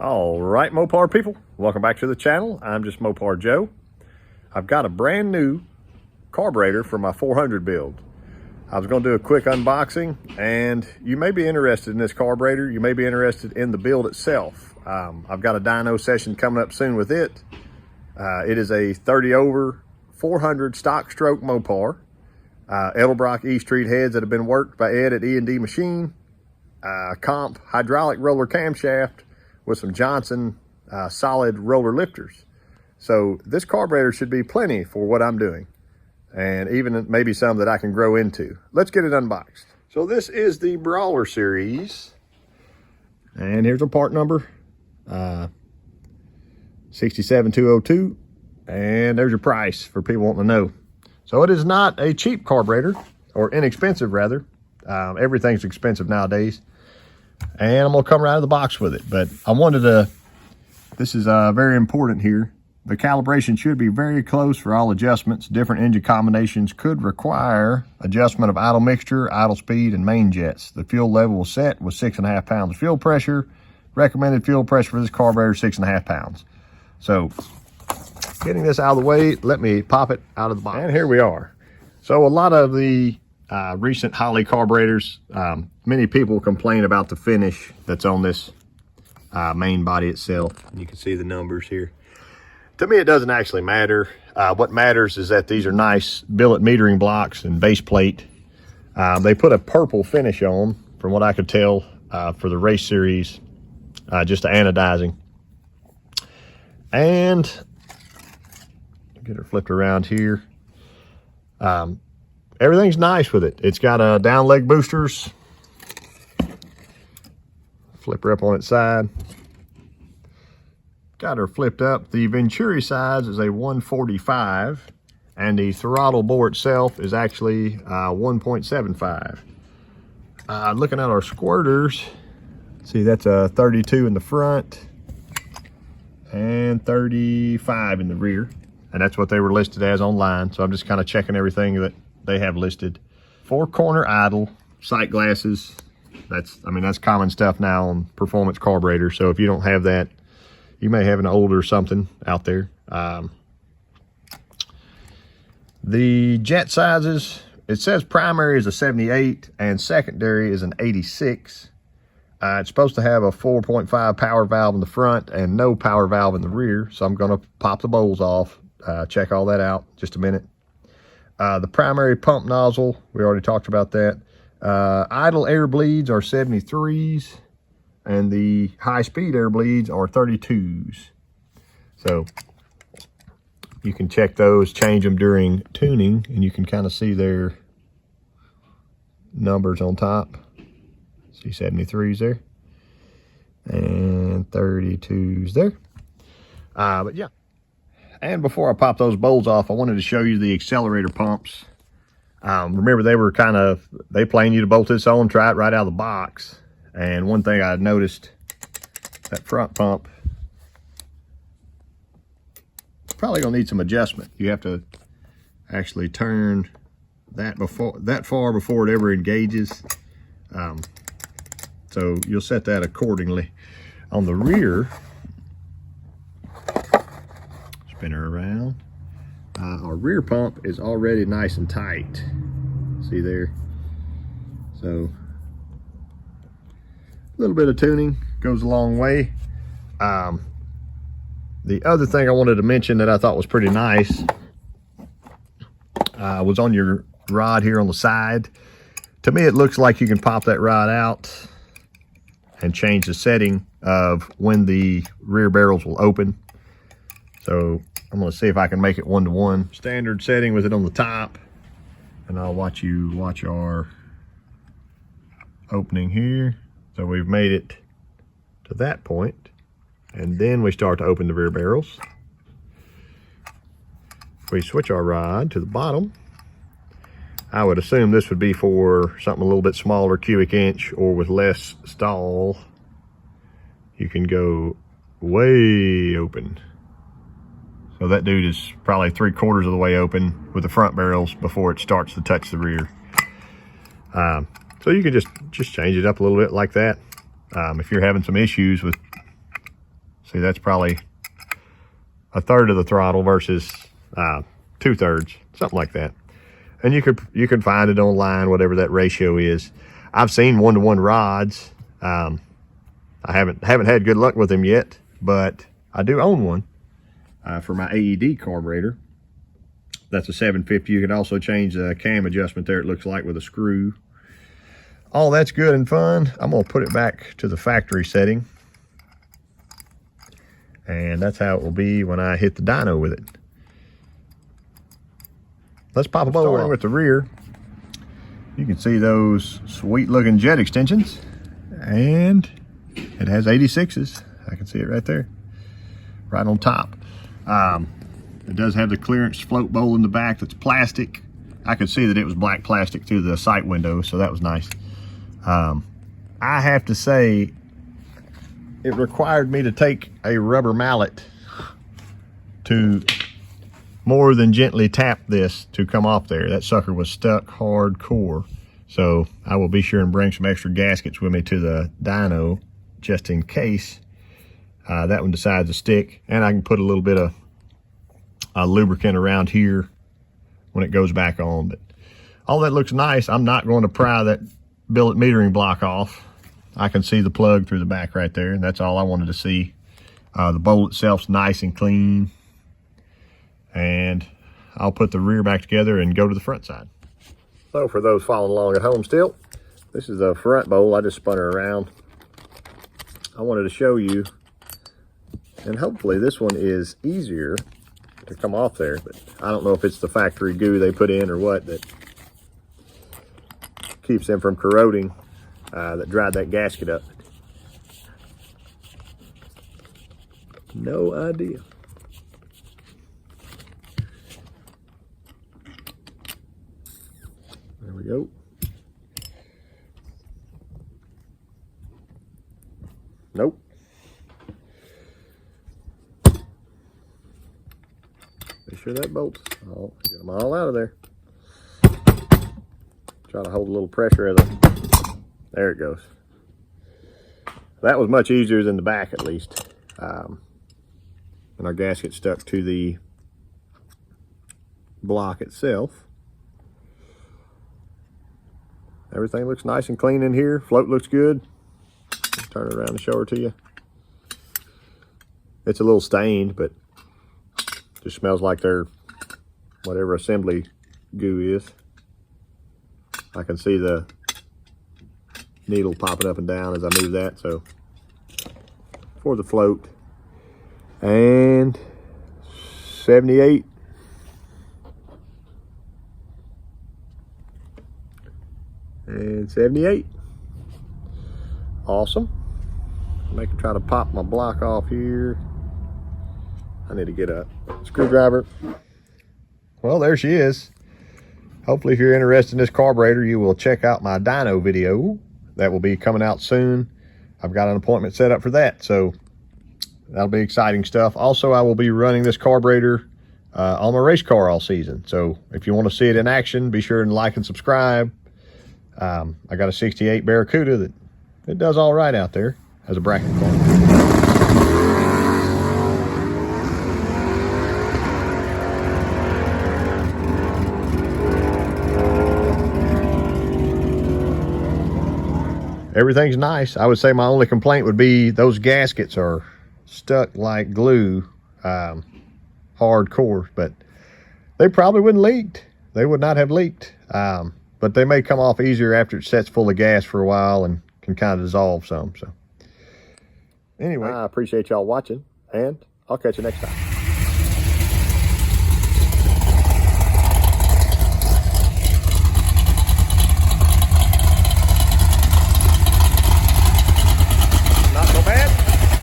All right, Mopar people, welcome back to the channel. I'm Justmoparjoe. I've got a brand new carburetor for my 400 build. I was going to do a quick unboxing, and you may be interested in this carburetor. You may be interested in the build itself. I've got a dyno session coming up soon with it. It is a 30 over 400 stock stroke Mopar. Edelbrock E Street heads that have been worked by Ed at E&D Machine. Comp hydraulic roller camshaft with some Johnson solid roller lifters. So this carburetor should be plenty for what I'm doing, and even maybe some that I can grow into. Let's get it unboxed. So this is the Brawler series, and here's a part number, 67202, and there's your price for people wanting to know. So it is not a cheap carburetor, or inexpensive rather. Everything's expensive nowadays. And I'm gonna come right out of the box with it. But I wanted to, this is very important here. The calibration should be very close for all adjustments. Different engine combinations could require adjustment of idle mixture, idle speed, and main jets. The fuel level was set with 6.5 pounds of fuel pressure. Recommended fuel pressure for this carburetor, 6.5 pounds. So getting this out of the way, let me pop it out of the box. And here we are. So a lot of the recent Holley carburetors, many people complain about the finish that's on this main body itself. You can see the numbers here. To me, it doesn't actually matter. What matters is that these are nice billet metering blocks and base plate. They put a purple finish on, from what I could tell, for the race series, just the anodizing. And get her flipped around here. Everything's nice with it. It's got down leg boosters. Flip her up on its side. Got her flipped up. The Venturi size is a 145, and the throttle bore itself is actually 1.75. Looking at our squirters, see that's a 32 in the front and 35 in the rear, and that's what they were listed as online. So I'm just kind of checking everything that they have listed. 4-corner idle, sight glasses. That's common stuff now on performance carburetors. So if you don't have that, you may have an older something out there. The jet sizes, it says primary is a 78 and secondary is an 86. It's supposed to have a 4.5 power valve in the front and no power valve in the rear. So I'm gonna pop the bowls off, check all that out in just a minute. The primary pump nozzle, we already talked about that. Idle air bleeds are 73s, and the high-speed air bleeds are 32s. So you can check those, change them during tuning, and you can kind of see their numbers on top. See 73s there, and 32s there. But yeah. And before I pop those bowls off, I wanted to show you the accelerator pumps. Remember, they plan you to bolt this on, try it right out of the box. And one thing I noticed, that front pump, probably gonna need some adjustment. You have to actually turn that far before it ever engages. So you'll set that accordingly. On the rear, spin her around. Our rear pump is already nice and tight. See there? So a little bit of tuning goes a long way. The other thing I wanted to mention that I thought was pretty nice was on your rod here on the side. To me, it looks like you can pop that rod out and change the setting of when the rear barrels will open. So I'm gonna see if I can make it 1-to-1. Standard setting with it on the top, and I'll watch our opening here. So we've made it to that point, and then we start to open the rear barrels. If we switch our rod to the bottom, I would assume this would be for something a little bit smaller, cubic inch, or with less stall. You can go way open. So that dude is probably 3/4 of the way open with the front barrels before it starts to touch the rear. So you can just change it up a little bit like that. If you're having some issues with See, that's probably a third of the throttle versus 2/3, something like that. And you can find it online, whatever that ratio is. I've seen 1-to-1 rods. I haven't had good luck with them yet, but I do own one for my AED carburetor. That's a 750. You can also change the cam adjustment there, it looks like, with a screw. All that's good and fun. I'm gonna put it back to the factory setting. And that's how it will be when I hit the dyno with it. Let's pop a bowl starting with the rear. You can see those sweet looking jet extensions, and it has 86s. I can see it right there, right on top. It does have the clearance float bowl in the back that's plastic. I could see that it was black plastic through the sight window, so that was nice. I have to say, it required me to take a rubber mallet to more than gently tap this to come off there. That sucker was stuck hardcore. So I will be sure and bring some extra gaskets with me to the dyno just in case that one decides to stick. And I can put a little bit of lubricant around here when it goes back on. But all that looks nice. I'm not going to pry that billet metering block off. I can see the plug through the back right there, and that's all I wanted to see. The bowl itself's nice and clean. And I'll put the rear back together and go to the front side. So for those following along at home still, this is the front bowl. I just spun her around. I wanted to show you, and hopefully this one is easier to come off there, but I don't know if it's the factory goo they put in or what that keeps them from corroding, that dried that gasket up. No idea. There we go. Nope. Make sure that bolts. Oh, get them all out of there. Try to hold a little pressure of them. There it goes. That was much easier than the back, at least. And our gasket stuck to the block itself. Everything looks nice and clean in here. Float looks good. Turn it around and show her to you. It's a little stained, but just smells like their whatever assembly goo is. I can see the needle popping up and down as I move that. So for the float, and 78. And 78. Awesome. I can try to pop my block off here. I need to get a screwdriver. Well, there she is. Hopefully, if you're interested in this carburetor, you will check out my dyno video. That will be coming out soon. I've got an appointment set up for that, so that'll be exciting stuff. Also, I will be running this carburetor on my race car all season. So if you want to see it in action, be sure and like and subscribe. I got a 68 Barracuda that it does all right out there as a bracket car. Everything's nice. I would say my only complaint would be those gaskets are stuck like glue, hardcore, but they probably wouldn't leak. They would not have leaked. But they may come off easier after it sets full of gas for a while and can kind of dissolve some. So anyway, I appreciate y'all watching, and I'll catch you next time.